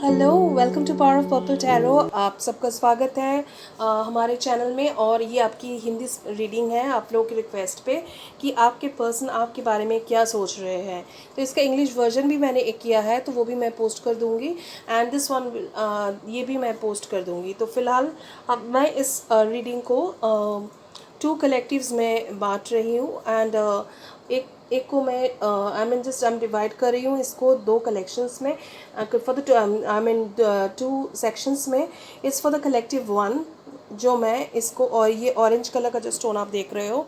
Hello, welcome to power of purple tarot. आप सबका स्वागत है हमारे चैनल में। और ये आपकी हिंदी रीडिंग है आप लोगों की रिक्वेस्ट पे कि आपके पर्सन आपके बारे में क्या सोच रहे हैं। तो इसका इंग्लिश वर्जन भी मैंने एक किया है, तो वो भी मैं पोस्ट कर दूंगी। एंड दिस वन ये भी मैं पोस्ट कर दूंगी। तो फिलहाल अब मैं इस रीडिंग को टू कलेक्टिव्स में बांट रही हूँ। एंड एक को मैं आई एम डिवाइड कर रही हूँ इसको दो कलेक्शंस में। For the I mean two sections में is for the collective one, जो मैं इसको, और ये ऑरेंज कलर का जो स्टोन आप देख रहे हो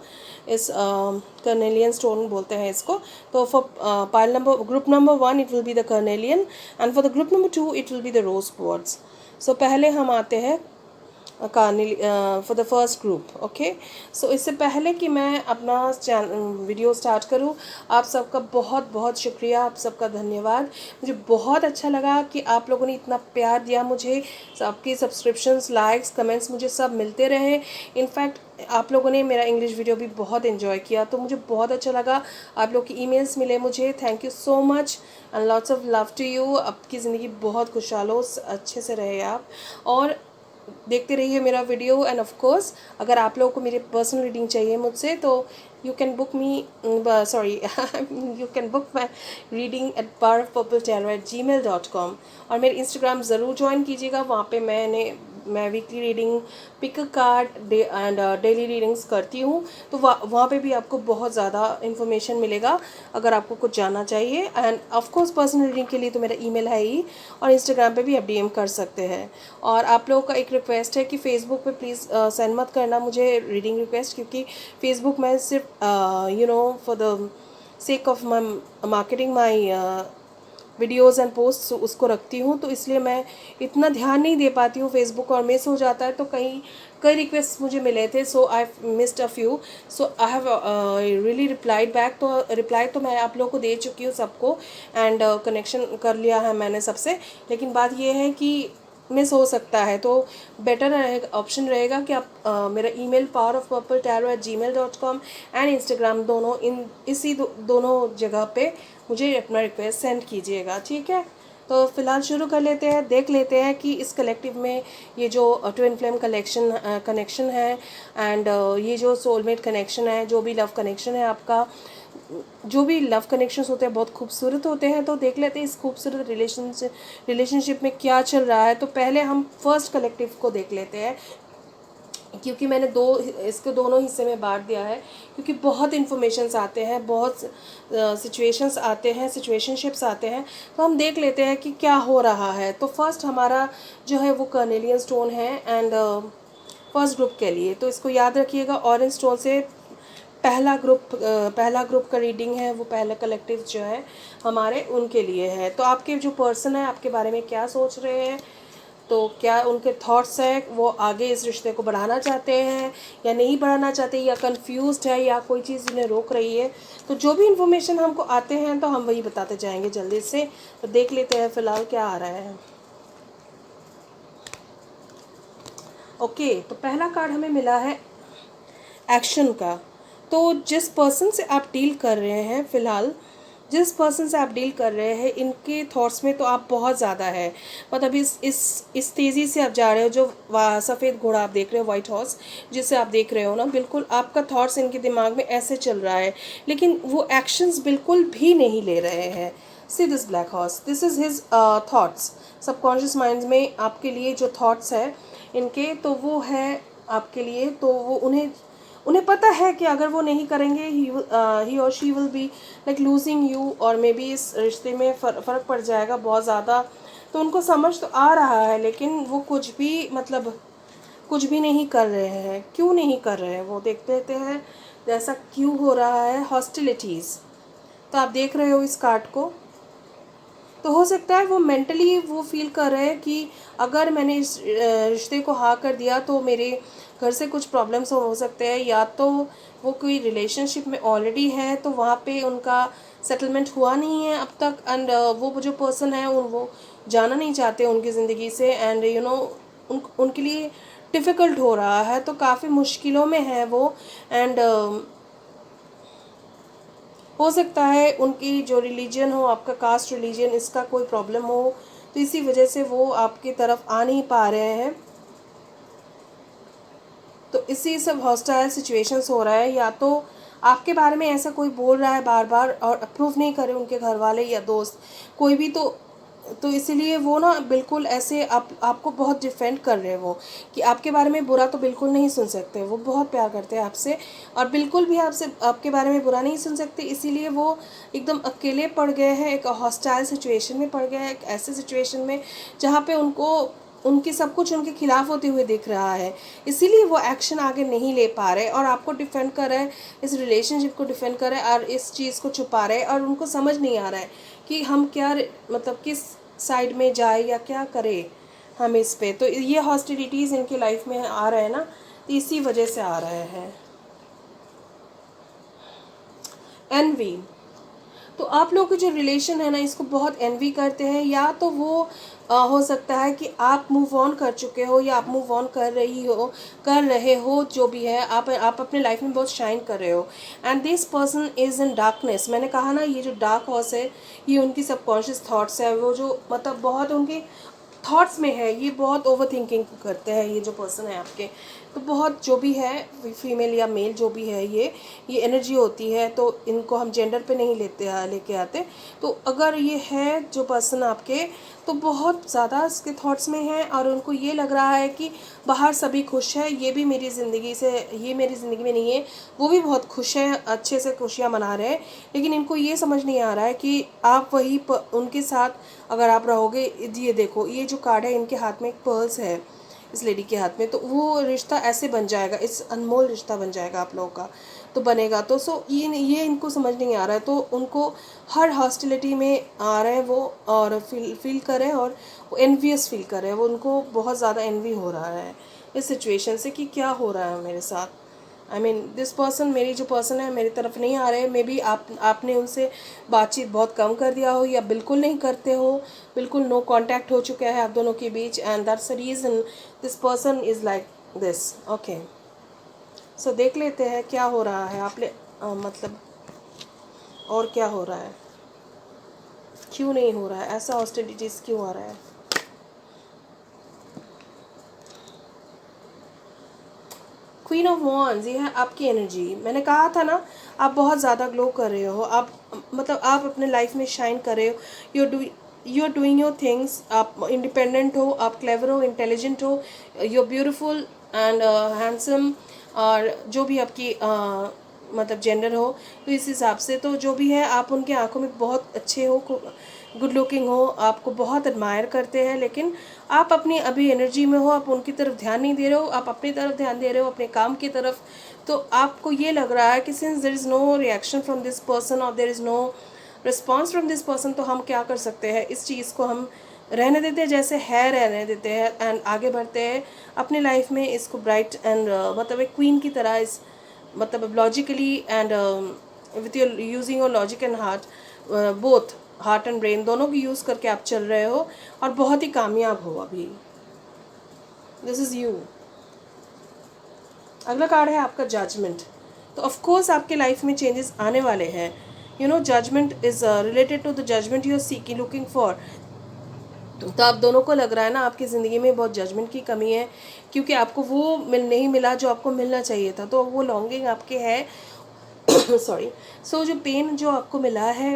इस कर्नेलियन स्टोन बोलते हैं इसको। तो for pile number group number one it will be the carnelian, and for the group number two it will be the rose quartz. So पहले हम आते हैं for the first group. Okay, so इससे पहले कि मैं अपना वीडियो स्टार्ट करूं, आप सबका बहुत बहुत शुक्रिया, आप सबका धन्यवाद। मुझे बहुत अच्छा लगा कि आप लोगों ने इतना प्यार दिया मुझे। आपकी सब्सक्रिप्शंस, लाइक्स, कमेंट्स मुझे सब मिलते रहे। इनफैक्ट आप लोगों ने मेरा इंग्लिश वीडियो भी बहुत एंजॉय किया, तो मुझे बहुत अच्छा लगा। आप लोग की ईमेल्स मिले मुझे, thank you so much and lots of love to you. आपकी ज़िंदगी बहुत खुशहाल हो, अच्छे से रहे आप, और देखते रहिए मेरा वीडियो। एंड ऑफ कोर्स अगर आप लोगों को मेरी पर्सनल रीडिंग चाहिए मुझसे, तो you can book me, sorry you can book my reading at powerofpurpletaro@gmail.com। और मेरे इंस्टाग्राम ज़रूर ज्वाइन कीजिएगा, वहाँ पे मैं weekly reading, pick card and daily readings करती हूँ। तो वहाँ पे भी आपको बहुत ज़्यादा इन्फॉर्मेशन मिलेगा अगर आपको कुछ जानना चाहिए। And of course personal reading के लिए तो मेरा ईमेल है ही, और इंस्टाग्राम पे भी आप डीएम कर सकते हैं। और आप लोगों का एक रिक्वेस्ट है कि फ़ेसबुक पे प्लीज़ सेंड मत करना मुझे रीडिंग रिक्वेस्ट, क्योंकि फ़ेसबुक में सिर्फ for the sake of my marketing my videos and post उसको रखती हूँ, तो इसलिए मैं इतना ध्यान नहीं दे पाती हूँ फेसबुक, और मिस हो जाता है। तो कई रिक्वेस्ट मुझे मिले थे, so I missed a few, so I have really replied back. तो रिप्लाई तो मैं आप लोगों को दे चुकी हूँ सबको, एंड कनेक्शन कर लिया है मैंने सबसे। लेकिन बात ये है कि मिस हो सकता है, तो बेटर ऑप्शन रहेगा कि आप मेरा ईमेल powerofpurpletaro@gmail.com एंड इंस्टाग्राम दोनों इसी दोनों जगह पे मुझे अपना रिक्वेस्ट सेंड कीजिएगा, ठीक है। तो फिलहाल शुरू कर लेते हैं, देख लेते हैं कि इस कलेक्टिव में ये जो ट्विन फ्लेम कनेक्शन है, एंड ये जो सोलमेट कनेक्शन है, जो भी लव कनेक्शन है आपका, जो भी लव कनेक्शंस होते हैं बहुत खूबसूरत होते हैं। तो देख लेते हैं इस खूबसूरत रिलेशनशिप में क्या चल रहा है। तो पहले हम फर्स्ट कलेक्टिव को देख लेते हैं, क्योंकि मैंने इसको दोनों हिस्से में बांट दिया है, क्योंकि बहुत इन्फॉर्मेशंस आते हैं, बहुत सिचुएशंस आते हैं, सिचुएशनशिप्स आते हैं। तो हम देख लेते हैं कि क्या हो रहा है। तो फर्स्ट हमारा जो है वो कर्नेलियन स्टोन है, एंड फर्स्ट ग्रुप के लिए तो इसको याद रखिएगा, ऑरेंज स्टोन से पहला ग्रुप का रीडिंग है, वो पहला कलेक्टिव जो है हमारे उनके लिए है। तो आपके जो पर्सन है आपके बारे में क्या सोच रहे हैं, तो क्या उनके थॉट्स है, वो आगे इस रिश्ते को बढ़ाना चाहते हैं या नहीं बढ़ाना चाहते, या कंफ्यूज्ड है, या कोई चीज़ इन्हें रोक रही है। तो जो भी इन्फॉर्मेशन हमको आते हैं तो हम वही बताते जाएंगे जल्दी से। तो देख लेते हैं फिलहाल क्या आ रहा है। ओके, तो पहला कार्ड हमें मिला है एक्शन का। तो जिस पर्सन से आप डील कर रहे हैं, फ़िलहाल जिस पर्सन से आप डील कर रहे हैं, इनके थॉट्स में तो आप बहुत ज़्यादा है। मतलब इस तेज़ी से आप जा रहे हो, जो सफ़ेद घोड़ा आप देख रहे हो, वाइट हॉर्स जिसे आप देख रहे हो ना, बिल्कुल आपका थॉट्स इनके दिमाग में ऐसे चल रहा है, लेकिन वो एक्शंस बिल्कुल भी नहीं ले रहे हैं। See this black horse, this is his thoughts. Subconscious mind में आपके लिए जो थॉट्स है इनके, तो वो है आपके लिए। तो वो उन्हें पता है कि अगर वो नहीं करेंगे, ही और she will be like losing you, और मे बी इस रिश्ते में फ़र्क पड़ जाएगा बहुत ज़्यादा। तो उनको समझ तो आ रहा है, लेकिन वो कुछ भी नहीं कर रहे हैं। क्यों नहीं कर रहे हैं वो देख लेते हैं, जैसा क्यों हो रहा है। हॉस्टिलिटीज़, तो आप देख रहे हो इस कार्ड को, तो हो सकता है वो मेंटली वो फील कर रहे हैं कि अगर मैंने इस रिश्ते को हाँ कर दिया तो मेरे घर से कुछ प्रॉब्लम्स हो सकते हैं, या तो वो कोई रिलेशनशिप में ऑलरेडी है तो वहाँ पे उनका सेटलमेंट हुआ नहीं है अब तक, एंड वो जो पर्सन है वो जाना नहीं चाहते उनकी ज़िंदगी से, एंड उनके लिए डिफ़िकल्ट हो रहा है, तो काफ़ी मुश्किलों में है वो। एंड हो सकता है उनकी जो रिलीजन हो, आपका कास्ट रिलीजन, इसका कोई प्रॉब्लम हो, तो इसी वजह से वो आपकी तरफ आ नहीं पा रहे हैं। तो इसी सब हॉस्टाइल सिचुएशंस हो रहा है, या तो आपके बारे में ऐसा कोई बोल रहा है बार बार और अप्रूव नहीं करे उनके घर वाले या दोस्त कोई भी, तो इसीलिए वो ना बिल्कुल ऐसे आपको बहुत डिफेंड कर रहे हैं वो, कि आपके बारे में बुरा तो बिल्कुल नहीं सुन सकते। वो बहुत प्यार करते हैं आपसे और बिल्कुल भी आपसे आपके बारे में बुरा नहीं सुन सकते, इसीलिए वो एकदम अकेले पड़ गए हैं, एक हॉस्टाइल सिचुएशन में पड़ गए हैं, एक ऐसे सिचुएशन में जहाँ पे उनको उनकी सब कुछ उनके खिलाफ होते हुए दिख रहा है। इसीलिए वो एक्शन आगे नहीं ले पा रहे और आपको डिफेंड कर रहे हैं, इस रिलेशनशिप को डिफेंड कर रहे हैं और इस चीज़ को छुपा रहे हैं, और उनको समझ नहीं आ रहा है कि हम क्या मतलब किस साइड में जाए या क्या करें हम इस पे। तो ये हॉस्टिलिटीज़ इनकी लाइफ में आ रहे हैं ना, तो इसी वजह से आ रहे हैं। एनवी, तो आप लोग के जो रिलेशन है ना, इसको बहुत एनवी करते हैं, या तो वो हो सकता है कि आप मूव ऑन कर चुके हो या आप मूव ऑन कर रहे हो, जो भी है आप अपने लाइफ में बहुत शाइन कर रहे हो, and this person is in darkness. मैंने कहा ना, ये जो डार्क हॉर्स है ये उनकी सबकॉन्शियस थॉट्स है, वो जो मतलब बहुत उनके थॉट्स में है, ये बहुत ओवर थिंकिंग करते हैं ये जो पर्सन है आपके। तो बहुत जो भी है फीमेल या मेल जो भी है, ये एनर्जी होती है, तो इनको हम जेंडर पे नहीं लेके आते। तो अगर ये है जो पर्सन आपके, तो बहुत ज़्यादा इसके थॉट्स में है और उनको ये लग रहा है कि बाहर सभी खुश है, ये भी मेरी ज़िंदगी से, ये मेरी ज़िंदगी में नहीं है, वो भी बहुत खुश है, अच्छे से खुशियाँ मना रहे हैं, लेकिन इनको ये समझ नहीं आ रहा है कि आप उनके साथ अगर आप रहोगे। ये देखो, ये जो कार्ड है इनके हाथ में एक पर्ल्स है, इस लेडी के हाथ में, तो वो रिश्ता ऐसे बन जाएगा, इस अनमोल रिश्ता बन जाएगा आप लोगों का, तो बनेगा। तो ये इनको समझ नहीं आ रहा है, तो उनको हर हॉस्टिलिटी में आ रहे हैं वो, और फील कर रहे हैं, और वो एनवियस फील कर रहे हैं, वो उनको बहुत ज़्यादा एनवी हो रहा है इस सिचुएशन से कि क्या हो रहा है मेरे साथ। आई मीन दिस पर्सन, मेरी जो पर्सन है मेरी तरफ नहीं आ रहे हैं। मे बी आपने उनसे बातचीत बहुत कम कर दिया हो या बिल्कुल नहीं करते हो, बिल्कुल नो कांटेक्ट हो चुका है आप दोनों के बीच, and that's the reason this person is like this. Okay, so देख लेते हैं क्या हो रहा है मतलब और क्या हो रहा है, क्यों नहीं हो रहा है ऐसा, हॉस्टिलिटीज़ क्यों आ रहा है। क्वीन ऑफ वॉन्ड्स, ये है आपकी एनर्जी। मैंने कहा था ना, आप बहुत ज़्यादा ग्लो कर रहे हो, आप मतलब आप अपने लाइफ में शाइन कर रहे हो, you are doing your things, आप इंडिपेंडेंट हो, आप क्लेवर हो, इंटेलिजेंट हो, you are beautiful and handsome, और जो भी आपकी मतलब जेंडर हो, तो इस हिसाब से तो जो भी है आप उनके आंखों में बहुत अच्छे हो, गुड लुकिंग हो, आपको बहुत एडमायर करते हैं, लेकिन आप अपनी अभी एनर्जी में हो, आप उनकी तरफ ध्यान नहीं दे रहे हो, आप अपनी तरफ ध्यान दे रहे हो, अपने काम की तरफ। तो आपको ये लग रहा है कि since there is no reaction from this person और there is no response from this person, तो हम क्या कर सकते हैं, इस चीज़ को हम रहने देते हैं जैसे है, रहने देते हैं एंड आगे बढ़ते हैं अपनी लाइफ में, इसको ब्राइट एंड मतलब एक क्वीन की तरह, इस मतलब logically and with your using your logic and heart, both heart and brain दोनों की यूज़ करके आप चल रहे हो और बहुत ही कामयाब हो अभी। This is you. अगला कार्ड है आपका जजमेंट। तो ऑफ कोर्स आपके लाइफ में चेंजेस आने वाले हैं। You know, judgement is related to the judgement you are seeking looking for. तो आप दोनों को लग रहा है ना, आपकी ज़िंदगी में बहुत जजमेंट की कमी है, क्योंकि आपको वो नहीं मिला जो आपको मिलना चाहिए था, तो वो लॉन्गिंग आपके है सॉरी। सो जो पेन जो आपको मिला है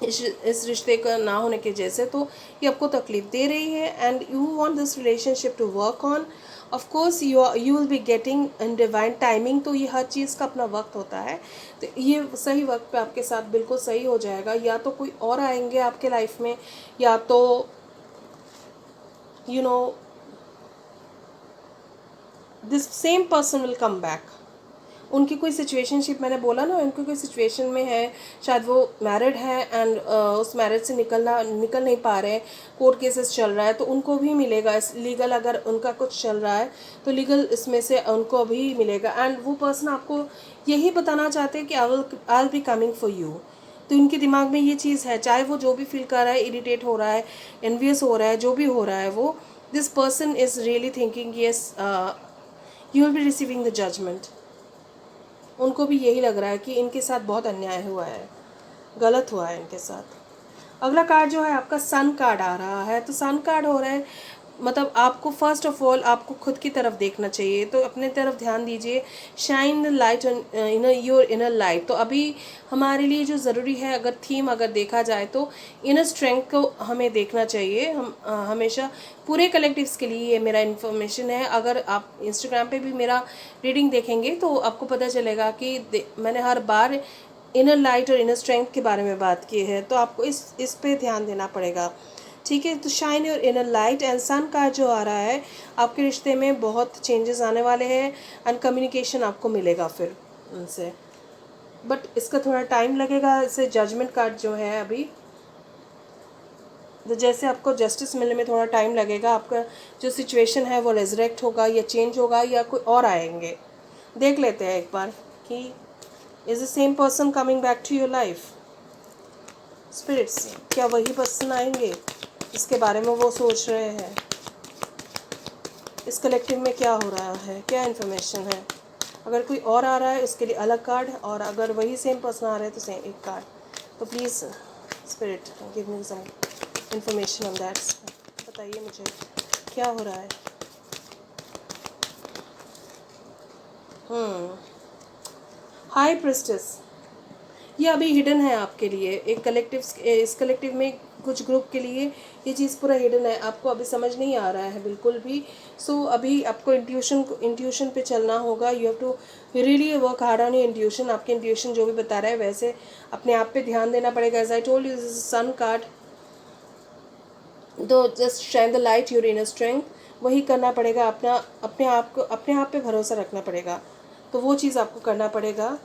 इस रिश्ते का ना होने के जैसे, तो ये आपको तकलीफ़ दे रही है and you want this relationship to work on. Of course you will be getting in divine timing. तो ये हर चीज़ का अपना वक्त होता है, तो ये सही वक्त पे आपके साथ बिल्कुल सही हो जाएगा। या तो कोई और आएंगे आपके लाइफ में, या तो you know this same person will come back. उनकी कोई सिचुएशनशिप, मैंने बोला ना, उनकी कोई सिचुएशन में है, शायद वो मैरिड है एंड उस मैरिज से निकल नहीं पा रहे हैं, कोर्ट केसेस चल रहा है, तो उनको भी मिलेगा इस लीगल, अगर उनका कुछ चल रहा है तो लीगल इसमें से उनको भी मिलेगा। एंड वो पर्सन आपको यही बताना चाहते हैं कि I will be coming for you. तो इनके दिमाग में ये चीज़ है, चाहे वो जो भी फील कर रहा है, इरिटेट हो रहा है, एनवियस हो रहा है, जो भी हो रहा है, वो this person is really thinking yes you will be receiving the judgement. उनको भी यही लग रहा है कि इनके साथ बहुत अन्याय हुआ है, गलत हुआ है इनके साथ। अगला कार्ड जो है आपका सन कार्ड आ रहा है। तो सन कार्ड हो रहा है मतलब आपको फर्स्ट ऑफ ऑल आपको खुद की तरफ देखना चाहिए, तो अपने तरफ ध्यान दीजिए। Shine the light in your inner light. तो अभी हमारे लिए जो ज़रूरी है, अगर थीम अगर देखा जाए तो इनर स्ट्रेंथ को हमें देखना चाहिए। हम हमेशा पूरे कलेक्टिव्स के लिए ये मेरा इन्फॉर्मेशन है। अगर आप इंस्टाग्राम पे भी मेरा रीडिंग देखेंगे तो आपको पता चलेगा कि मैंने हर बार इनर लाइट और इनर स्ट्रेंथ के बारे में बात की है, तो आपको इस पे ध्यान देना पड़ेगा। ठीक है, तो shine your inner light. And sun का जो आ रहा है आपके रिश्ते में बहुत चेंजेस आने वाले हैं एंड कम्युनिकेशन आपको मिलेगा फिर उनसे, बट इसका थोड़ा टाइम लगेगा। इसे जजमेंट कार्ड जो है अभी, तो जैसे आपको जस्टिस मिलने में थोड़ा टाइम लगेगा, आपका जो सिचुएशन है वो रेजरेक्ट होगा या चेंज होगा या कोई और आएंगे। देख लेते हैं एक बार कि is the same person coming back to your life. Spirits, क्या वही पर्सन आएंगे इसके बारे में वो सोच रहे हैं? इस कलेक्टिव में क्या हो रहा है, क्या इन्फॉर्मेशन है? अगर कोई और आ रहा है उसके लिए अलग कार्ड, और अगर वही सेम पर्सन आ रहा है तो सेम एक कार्ड। तो please spirit give me some information on that. बताइए मुझे क्या हो रहा है। हाई प्रिस्टेस, ये अभी हिडन है आपके लिए। एक कलेक्टिव, इस कलेक्टिव में कुछ ग्रुप के लिए ये चीज़ पूरा हिडन है, आपको अभी समझ नहीं आ रहा है बिल्कुल भी। सो अभी आपको इंट्यूशन पे चलना होगा। You have to really work hard on your intuition. आपके इंट्यूशन जो भी बता रहा है वैसे अपने आप पे ध्यान देना पड़ेगा। As I told you, sun card, तो just shine the light your inner strength, वही करना पड़ेगा। अपने आप पे भरोसा रखना पड़ेगा, तो वो चीज़ आपको करना पड़ेगा।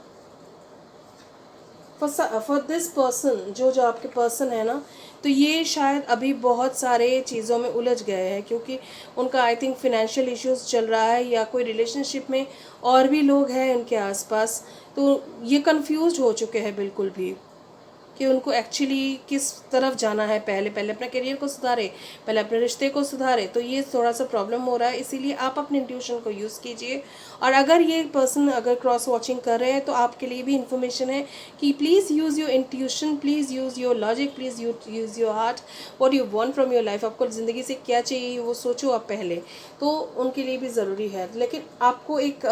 फॉर दिस पर्सन, जो आपके पर्सन है ना, तो ये शायद अभी बहुत सारे चीज़ों में उलझ गए हैं, क्योंकि उनका आई थिंक फिनेंशियल इश्यूज चल रहा है, या कोई रिलेशनशिप में और भी लोग हैं उनके आसपास, तो ये कंफ्यूज हो चुके हैं बिल्कुल भी कि उनको एक्चुअली किस तरफ जाना है। पहले अपने करियर को सुधारे, पहले अपने रिश्ते को सुधारे, तो ये थोड़ा सा प्रॉब्लम हो रहा है। इसीलिए आप अपने इंट्यूशन को यूज़ कीजिए। और अगर ये पर्सन अगर क्रॉस वॉचिंग कर रहे हैं तो आपके लिए भी इन्फॉर्मेशन है कि please use your intuition, please use your logic, please use your heart. What you want from your life, आपको ज़िंदगी से क्या चाहिए वो सोचो आप पहले, तो उनके लिए भी ज़रूरी है। लेकिन आपको एक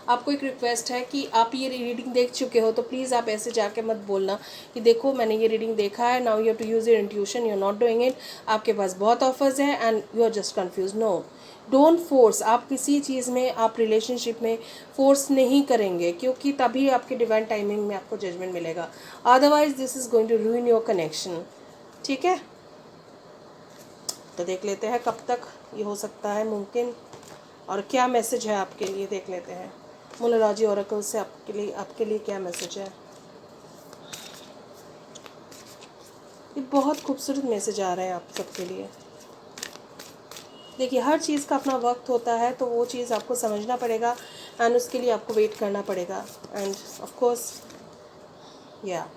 आपको एक रिक्वेस्ट है कि आप ये रीडिंग देख चुके हो तो प्लीज़ आप ऐसे जाके मत बोलना कि देखो मैंने ये रीडिंग देखा है, now you have to use your intuition, you are not doing it, आपके पास बहुत ऑफर्स हैं and you are just confuse. No, don't force. आप किसी चीज़ में, आप रिलेशनशिप में फोर्स नहीं करेंगे, क्योंकि तभी आपके डिवाइन टाइमिंग में आपको जजमेंट मिलेगा। Otherwise this is going to ruin your connection. ठीक है, तो देख लेते हैं कब तक ये हो सकता है मुमकिन, और क्या मैसेज है आपके लिए। देख लेते हैं मूलराजी ओरेकल से आपके लिए क्या मैसेज है। ये बहुत खूबसूरत मैसेज आ रहे हैं आप सबके लिए। देखिए, हर चीज़ का अपना वक्त होता है, तो वो चीज़ आपको समझना पड़ेगा एंड उसके लिए आपको वेट करना पड़ेगा। एंड ऑफ कोर्स या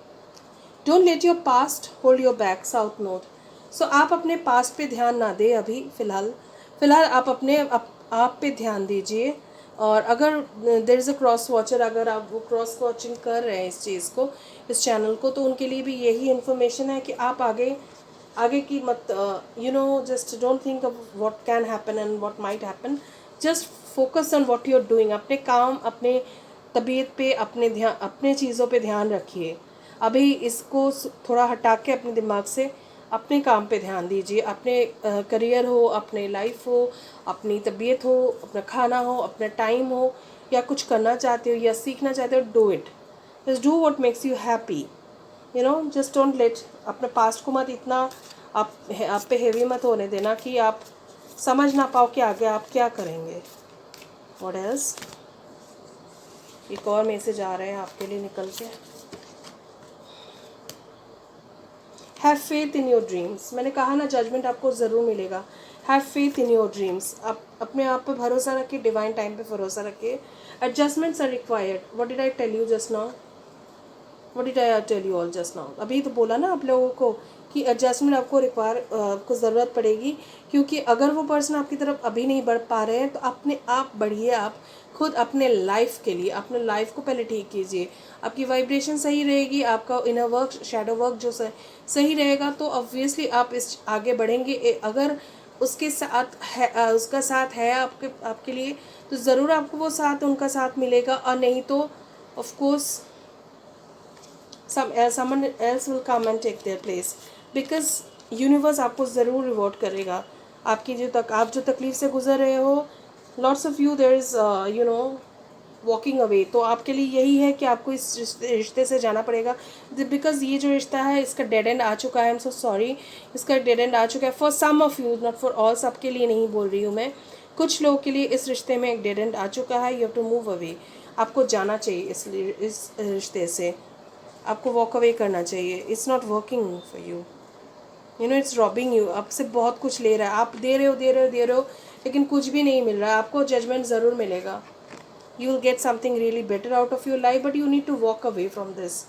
don't let your past hold your back, south note. So आप अपने पास्ट पे ध्यान ना दें अभी फ़िलहाल आप अपने आप पे ध्यान दीजिए। और अगर there is a cross watcher, अगर आप वो क्रॉस वॉचिंग कर रहे हैं इस चीज़ को, इस चैनल को, तो उनके लिए भी यही इन्फॉर्मेशन है कि आप आगे की मत just don't think of what can happen and what might happen. Just focus on what you are doing. अपने काम, अपने तबीयत पे, अपने चीज़ों पे ध्यान रखिए। अभी इसको थोड़ा हटा के अपने दिमाग से अपने काम पे ध्यान दीजिए। अपने करियर हो, अपने लाइफ हो, अपनी तबीयत हो, अपना खाना हो, अपना टाइम हो, या कुछ करना चाहते हो या सीखना चाहते हो, do it. Just do what makes you happy. Just don't let, अपने पास्ट को मत इतना आप पे हेवी मत होने देना कि आप समझ ना पाओ कि आगे आप क्या करेंगे। व्हाट एल्स, एक और मैसेज आ रहे हैं आपके लिए निकल के। Have faith in your dreams. मैंने कहा ना, जजमेंट आपको ज़रूर मिलेगा। Have faith in your dreams. आप अपने आप पे भरोसा रखिए, डिवाइन टाइम पे भरोसा रखिए। Adjustments are required. What did I tell you just now? What did I tell you all just now? अभी तो बोला ना आप लोगों को कि एडजस्टमेंट आपको ज़रूरत पड़ेगी, क्योंकि अगर वो पर्सन आपकी तरफ अभी नहीं बढ़ पा रहे हैं तो अपने आप बढ़िए। आप खुद अपने लाइफ के लिए अपने लाइफ को पहले ठीक कीजिए। आपकी वाइब्रेशन सही रहेगी, आपका इनर वर्क, शैडो वर्क जो सही रहेगा, तो ऑब्वियसली आप इस आगे बढ़ेंगे। अगर उसके साथ है, उसका साथ है आपके लिए, तो ज़रूर आपको वो साथ, उनका साथ मिलेगा। और नहीं तो of course someone else will come and take their place, because universe आपको ज़रूर रिवॉर्ड करेगा। आपकी आप जो तकलीफ से गुजर रहे हो, lots of you there is walking away, तो आपके लिए यही है कि आपको इस रिश्ते से जाना पड़ेगा, बिकॉज ये जो रिश्ता है इसका डेड एंड आ चुका है। आई एम सो सॉरी, इसका डेड एंड आ चुका है for some of you, not for all. सबके लिए नहीं बोल रही हूँ मैं, कुछ लोगों के लिए इस रिश्ते में एक डेड एंड आ चुका है। You have to move away, आपको जाना चाहिए इस रिश्ते से, आपको वॉक अवे करना चाहिए। It's not working for you, you know, it's robbing you. आपसे बहुत कुछ ले रहा है, आप दे रहे हो, लेकिन कुछ भी नहीं मिल रहा है। आपको जजमेंट ज़रूर मिलेगा, you will get something really better out of your life, but you need to walk away from this.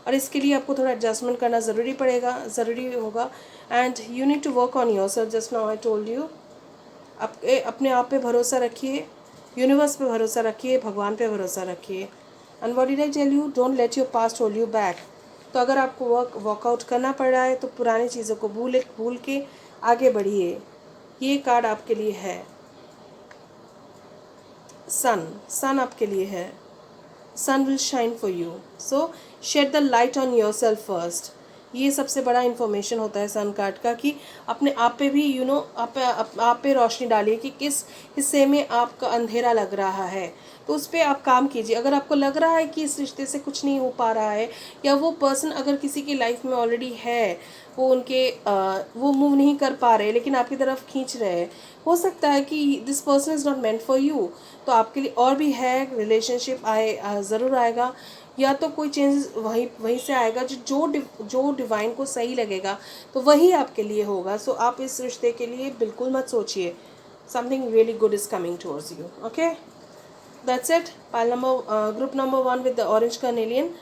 और इसके लिए आपको थोड़ा एडजस्टमेंट करना ज़रूरी होगा। And you need to work on your self, just now I told you. अपने आप पे भरोसा रखिए, यूनिवर्स पे भरोसा रखिए, भगवान पे भरोसा रखिए। And what did I tell you, don't let your past hold you back. तो अगर आपको वर्कआउट करना पड़ रहा है, तो पुरानी चीज़ों को भूल के आगे बढ़िए। ये कार्ड आपके लिए है, सन आपके लिए है। Sun will shine for you, so shed the light on your self first. ये सबसे बड़ा इन्फॉर्मेशन होता है सन कार्ड का, कि अपने आप पे भी आप पे रोशनी डालिए कि किस हिस्से में आपका अंधेरा लग रहा है, तो उस पर आप काम कीजिए। अगर आपको लग रहा है कि इस रिश्ते से कुछ नहीं हो पा रहा है, या वो पर्सन अगर किसी की लाइफ में ऑलरेडी है, वो मूव नहीं कर पा रहे लेकिन आपकी तरफ खींच रहे हैं, हो सकता है कि this person is not meant for you, तो आपके लिए और भी है रिलेशनशिप ज़रूर आएगा, या तो कोई चेंज वहीं से आएगा जो डिवाइन को सही लगेगा, तो वही आपके लिए होगा। सो आप इस रिश्ते के लिए बिल्कुल मत सोचिए, something really good is coming towards you. Okay, that's it. Group number 1 with the orange carnelian,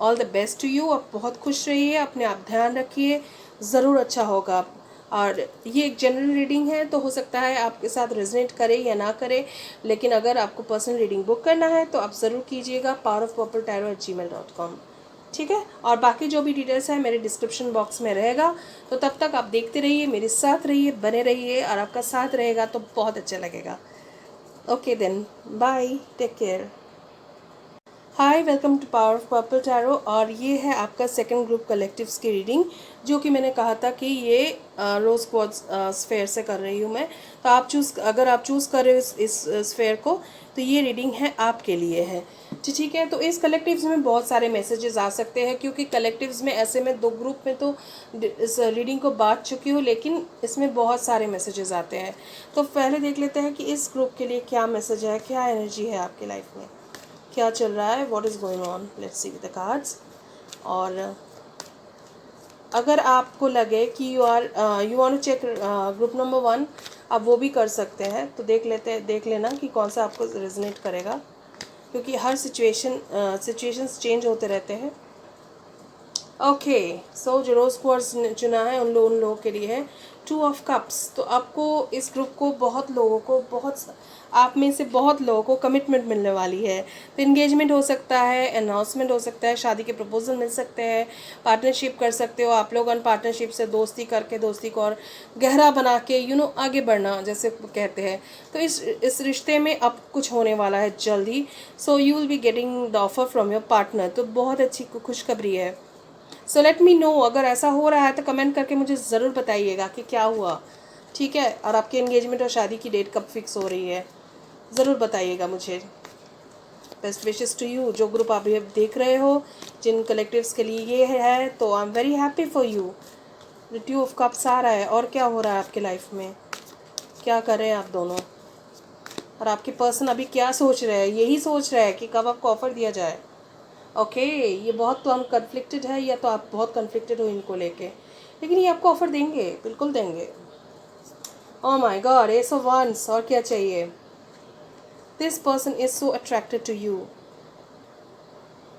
all the best to you. आप बहुत खुश रहिए, अपने आप ध्यान रखिए, ज़रूर अच्छा होगा। और ये एक जनरल रीडिंग है, तो हो सकता है आपके साथ रेजोनेट करे या ना करे, लेकिन अगर आपको पर्सनल रीडिंग बुक करना है तो आप ज़रूर कीजिएगा powerofpurpletarot@gmail.com। ठीक है, और बाकी जो भी डिटेल्स है मेरे डिस्क्रिप्शन बॉक्स में रहेगा। तो तब तक आप देखते रहिए, मेरे साथ रहिए, बने रहिए, और आपका साथ रहेगा तो बहुत अच्छा लगेगा। Okay then, bye, take care. Hi, welcome to power of purple tarot. और ये है आपका सेकंड ग्रुप कलेक्टिव्स की रीडिंग, जो कि मैंने कहा था कि ये रोज क्वार्ट्ज स्फेयर से कर रही हूँ मैं। तो अगर आप चूज़ कर रहे हो इस स्फेयर को, तो ये रीडिंग है आपके लिए है। ठीक है, तो इस कलेक्टिव्स में बहुत सारे मैसेजेस आ सकते हैं, क्योंकि कलेक्टिव्स में ऐसे में 2 ग्रुप में तो इस रीडिंग को बांट चुकी हूँ, लेकिन इसमें बहुत सारे मैसेजेस आते हैं। तो पहले देख लेते हैं कि इस ग्रुप के लिए क्या मैसेज है, क्या एनर्जी है आपकी लाइफ में, क्या चल रहा है, what is going on. Let's see with the cards. और अगर आपको लगे कि you want to check group number 1, आप वो भी कर सकते हैं। तो देख लेना कि कौन सा आपको रेजोनेट करेगा, क्योंकि हर सिचुएशंस चेंज होते रहते हैं। ओके, सो जो रोज क्वार्ट्ज चुना है उन लोगों के लिए है 2 ऑफ कप्स। तो आपको इस ग्रुप को आप में से बहुत लोगों को कमिटमेंट मिलने वाली है। तो इंगेजमेंट हो सकता है, अनाउंसमेंट हो सकता है, शादी के प्रपोजल मिल सकते हैं, पार्टनरशिप कर सकते हो आप लोग। अन पार्टनरशिप से दोस्ती करके दोस्ती को और गहरा बना के आगे बढ़ना जैसे कहते हैं। तो इस रिश्ते में अब कुछ होने वाला है जल्दी। So you will be getting the offer from your partner. तो बहुत अच्छी खुशखबरी है। सो लेट मी नो, अगर ऐसा हो रहा है तो कमेंट करके मुझे ज़रूर बताइएगा कि क्या हुआ। ठीक है, और आपकी एंगेजमेंट और शादी की डेट कब फिक्स हो रही है, ज़रूर बताइएगा मुझे। Best wishes to you. जो ग्रुप आप ये देख रहे हो, जिन कलेक्टिव्स के लिए ये है, तो I am very happy for you. The 2 of cups आ रहा है। और क्या हो रहा है आपके लाइफ में, क्या कर रहे हैं आप दोनों, और आपके पर्सन अभी क्या सोच रहे हैं। यही सोच रहे हैं कि कब आपको ऑफर दिया जाए। ओके, ये बहुत तो अनकन्फ्लिक्टेड है, या तो आप बहुत कन्फ्लिक्टेड हो इनको लेके, लेकिन ये आपको ऑफर देंगे, बिल्कुल देंगे। Oh my god, ace of wands. और क्या चाहिए। This person is so attracted to you.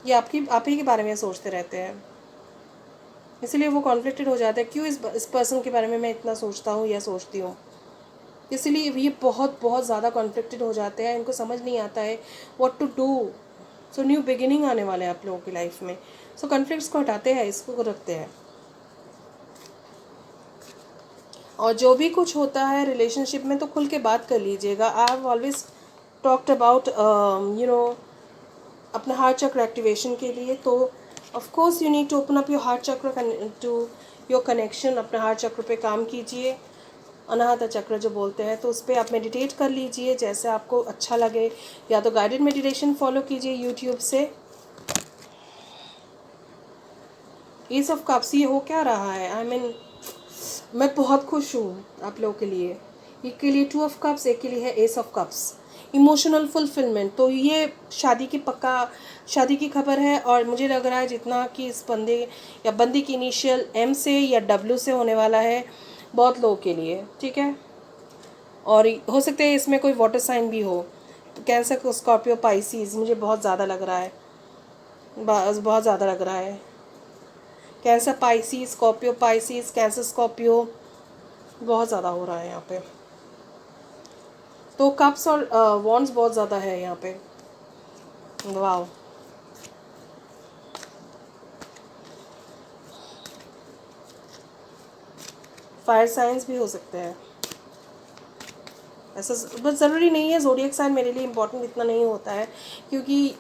ये आप ही के बारे में सोचते रहते हैं, इसलिए वो कॉन्फ्लिक्टेड हो जाता है। क्यों इस पर्सन के बारे में मैं इतना सोचता हूँ या सोचती हूँ। इसीलिए ये बहुत बहुत ज़्यादा कॉन्फ्लिक्टेड हो जाते हैं, इनको समझ नहीं आता है what to do. So new beginning आने वाले हैं आप लोगों की लाइफ में। सो कॉन्फ्लिक्ट्स को हटाते हैं, इसको रखते हैं। और जो भी कुछ होता है रिलेशनशिप में तो खुल के बात कर लीजिएगा। I have always talked about अपना हार्ट चक्र एक्टिवेशन के लिए, तो of course you need to open up your heart chakra to your connection. अपने हार्ट चक्र पे काम कीजिए, अनाहत चक्र जो बोलते हैं, तो उस पर आप मेडिटेट कर लीजिए जैसे आपको अच्छा लगे, या तो गाइडेड मेडिटेशन फॉलो कीजिए यूट्यूब से। एस ऑफ कप्स ये हो क्या रहा है, आई मीन मैं बहुत खुश हूँ आप लोगों के लिए। एक के लिए 2 ऑफ कप्स, एक के लिए है S of cups, emotional fulfilment. तो ये शादी की खबर है, और मुझे लग रहा है जितना कि इस बंदे या बंदी की इनिशियल एम से या डब्ल्यू से होने वाला है बहुत लोगों के लिए, ठीक है। और हो सकता है इसमें कोई वाटर साइन भी हो, तो कैंसर, स्कॉर्पियो, पाइसिस, मुझे बहुत ज़्यादा लग रहा है, बहुत ज़्यादा लग रहा है। Cancer Pisces, Scorpio Pisces, cancer Scorpio बहुत ज़्यादा हो रहा है यहाँ पे। तो कप्स और वॉन्ड्स बहुत ज़्यादा है यहाँ पे। वाव, फायर साइंस भी हो सकते हैं ऐसा, बस ज़रूरी नहीं है। ज़ोडिएक साइन मेरे लिए इम्पोर्टेंट इतना नहीं होता है, क्योंकि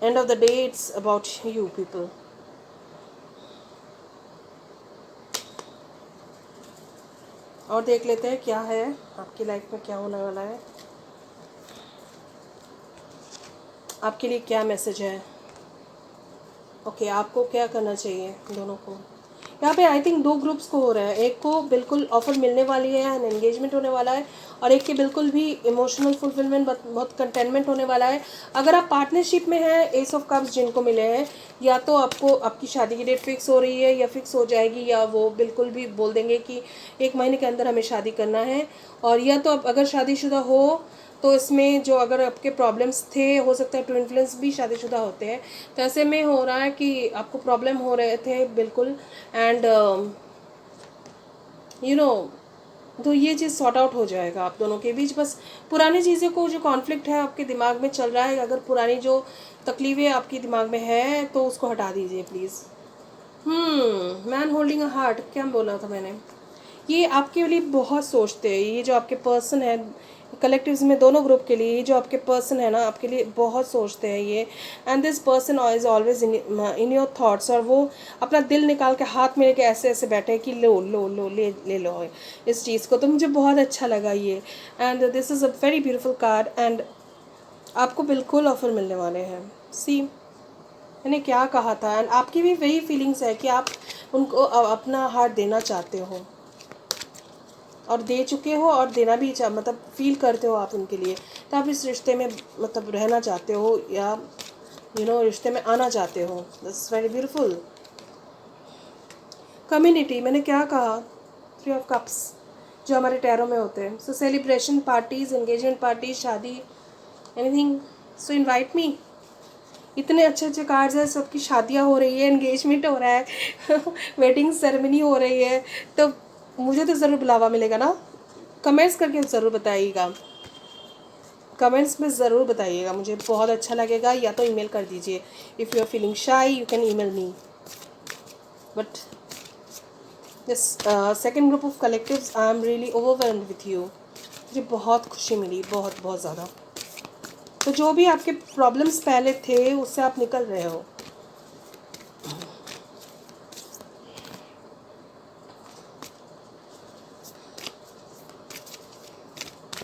end of the day it's about you people. और देख लेते हैं क्या है आपकी लाइफ में, क्या होने वाला है, आपके लिए क्या मैसेज है। ओके, आपको क्या करना चाहिए दोनों को। यहाँ पे आई थिंक 2 ग्रुप्स को हो रहा है। एक को बिल्कुल ऑफर मिलने वाली है एंड एंगेजमेंट होने वाला है, और एक के बिल्कुल भी इमोशनल फुलफिलमेंट, बहुत कंटेनमेंट होने वाला है। अगर आप पार्टनरशिप में हैं, एस ऑफ कप्स जिनको मिले हैं, या तो आपको आपकी शादी की डेट फिक्स हो रही है या फिक्स हो जाएगी, या वो बिल्कुल भी बोल देंगे कि 1 महीने के अंदर हमें शादी करना है। और या तो आप अगर शादीशुदा हो तो इसमें जो अगर आपके प्रॉब्लम्स थे, हो सकता है ट्विन फ्लेम्स भी शादीशुदा होते हैं, तो ऐसे में हो रहा है कि आपको प्रॉब्लम हो रहे थे बिल्कुल, एंड यू नो, तो ये चीज़ सॉर्ट आउट हो जाएगा आप दोनों के बीच। बस पुरानी चीज़ें को, जो कॉन्फ्लिक्ट है आपके दिमाग में चल रहा है, अगर पुरानी जो तकलीफ़ें आपके दिमाग में है तो उसको हटा दीजिए please. Man holding a heart, क्या बोला था मैंने, ये आपके लिए बहुत सोचते हैं। ये जो आपके पर्सन है, कलेक्टिव्स में दोनों ग्रुप के लिए, ये जो आपके पर्सन है ना, आपके लिए बहुत सोचते हैं ये। And this person is always in your thoughts, और वो अपना दिल निकाल के हाथ में लेके ऐसे ऐसे बैठे हैं कि लो लो लो, ले लो इस चीज़ को। तो मुझे बहुत अच्छा लगा ये, and this is a very beautiful card, and आपको बिल्कुल ऑफर मिलने वाले हैं। सी, मैंने क्या कहा था, एंड आपकी भी वही फीलिंग्स है कि आप उनको अपना हार्ट देना चाहते हो, और दे चुके हो, और देना भी मतलब फील करते हो आप उनके लिए। तो आप इस रिश्ते में मतलब रहना चाहते हो, या रिश्ते में आना चाहते हो। That's very beautiful. कम्युनिटी, मैंने क्या कहा, 3 ऑफ कप्स जो हमारे टैरो में होते हैं। सो सेलिब्रेशन, पार्टीज, एंगेजमेंट पार्टी, शादी, एनीथिंग, सो इनवाइट मी। इतने अच्छे अच्छे कार्ड्स हैं, सबकी शादियाँ हो रही है, एंगेजमेंट हो रहा है वेडिंग सेरेमनी हो रही है, तो मुझे तो ज़रूर बुलावा मिलेगा ना। कमेंट्स करके ज़रूर बताइएगा, कमेंट्स में ज़रूर बताइएगा, मुझे बहुत अच्छा लगेगा। या तो ईमेल कर दीजिए, इफ़ यू आर फीलिंग शाई you can email me. But this second group of collectives, I am really overwhelmed with you. मुझे बहुत खुशी मिली, बहुत बहुत ज़्यादा। तो जो भी आपके प्रॉब्लम्स पहले थे उससे आप निकल रहे हो।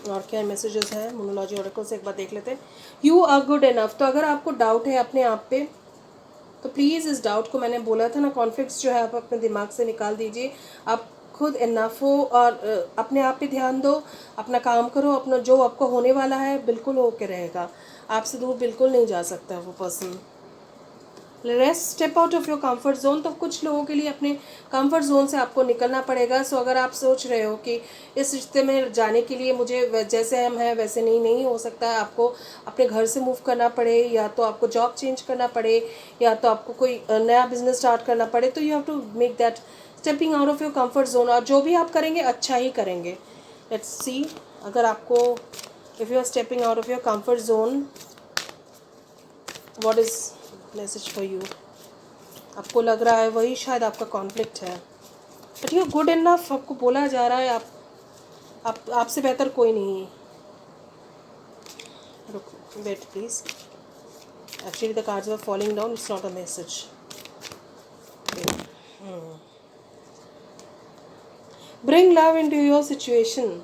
और क्या मैसेजेस हैं मोनोलॉजी ऑरेकल से, एक बार देख लेते हैं। You are good enough. तो अगर आपको डाउट है अपने आप पे, तो प्लीज़ इस डाउट को, मैंने बोला था ना, कॉन्फ्लिक्ट्स जो है आप अपने दिमाग से निकाल दीजिए। आप खुद इनफ हो, और अपने आप पे ध्यान दो, अपना काम करो, अपना जो आपको होने वाला है बिल्कुल होके रहेगा। आपसे दूर बिल्कुल नहीं जा सकता वो person. Rest, step out of your comfort zone. तो कुछ लोगों के लिए अपने कंफर्ट जोन से आपको निकलना पड़ेगा। सो अगर आप सोच रहे हो कि इस रिश्ते में जाने के लिए मुझे जैसे हम हैं वैसे नहीं हो सकता है, आपको अपने घर से मूव करना पड़े, या तो आपको जॉब चेंज करना पड़े, या तो आपको कोई नया बिजनेस स्टार्ट करना पड़े, तो you have to make that stepping out of your comfort zone. और जो भी आप करेंगे अच्छा ही करेंगे। लेट्स सी, अगर आपको if you are stepping out of your comfort zone, what is message for you. आपको लग रहा है वही शायद आपका कॉन्फ्लिक्ट है, बट यू गुड इनफ, आपको बोला जा रहा है आप आपसे बेहतर कोई नहीं है। रुक, wait please, actually the cards are falling down, it's not a message. Bring love into your situation.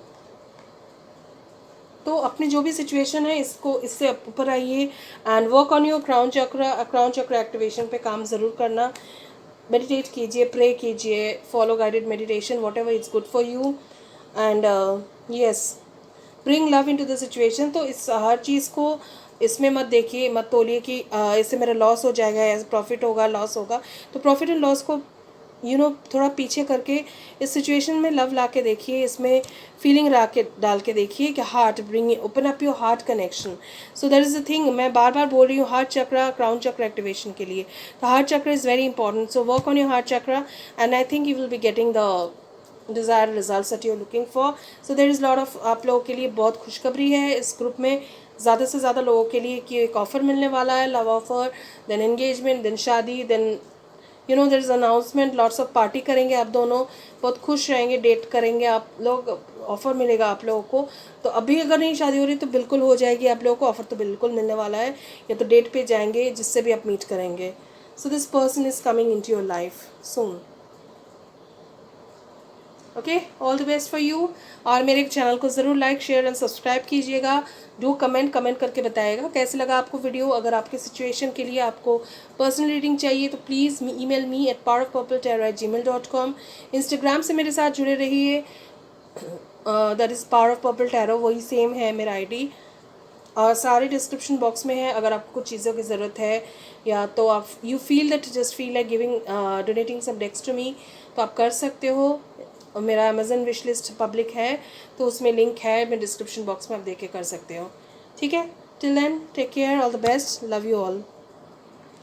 तो अपनी जो भी सिचुएशन है इसको, इससे ऊपर आइए and work on your crown चक्र एक्टिवेशन पे काम ज़रूर करना। मेडिटेट कीजिए, प्रे कीजिए, follow guided meditation, what ever is good for you and yes, bring love into the situation. तो इस हर चीज़ को इसमें मत देखिए, मत तोलिए कि इससे मेरा लॉस हो जाएगा या प्रॉफिट होगा, लॉस होगा। तो प्रॉफिट एंड लॉस को थोड़ा पीछे करके इस सिचुएशन में लव ला के देखिए, इसमें फीलिंग डाल के देखिए कि heart, bring open up your heart connection. So that is the thing, मैं बार बार बोल रही हूँ हार्ट चक्र, क्राउन चक्र एक्टिवेशन के लिए। तो heart chakra is very important, so work on your heart chakra and I think you will be getting the desire results that you are looking for. So there is lot of, आप लोगों के लिए बहुत खुशखबरी है इस ग्रुप में, ज़्यादा से ज़्यादा लोगों के लिए कि एक ऑफ़र मिलने वाला है, love offer, then engagement, then शादी, then there is announcement, lots of party करेंगे आप दोनों, बहुत खुश रहेंगे, डेट करेंगे आप लोग, ऑफ़र मिलेगा आप लोगों को। तो अभी अगर नहीं शादी हो रही तो बिल्कुल हो जाएगी आप लोगों को, ऑफ़र तो बिल्कुल मिलने वाला है, या तो डेट पे जाएंगे जिससे भी आप मीट करेंगे। So this person is coming in to your life soon. Okay, all the best for you. और मेरे चैनल को ज़रूर लाइक, शेयर एंड सब्सक्राइब कीजिएगा। डू कमेंट करके बताइएगा कैसे लगा आपको वीडियो। अगर आपके सिचुएशन के लिए आपको पर्सनल रीडिंग चाहिए तो please email me at powerofpurpletarot@gmail.com। Instagram से मेरे साथ जुड़े रहिए, that is power of purple tarot, वही सेम है मेरा ID। और सारे डिस्क्रिप्शन बॉक्स में है। अगर आपको कुछ चीज़ों की ज़रूरत है या तो आप you feel that just feel like giving donating some decks to me, तो आप कर सकते हो। और मेरा अमेजन विश लिस्ट पब्लिक है, तो उसमें लिंक है, मैं डिस्क्रिप्शन बॉक्स में आप देख के कर सकते हो। ठीक है, till then take care, all the best, love you all.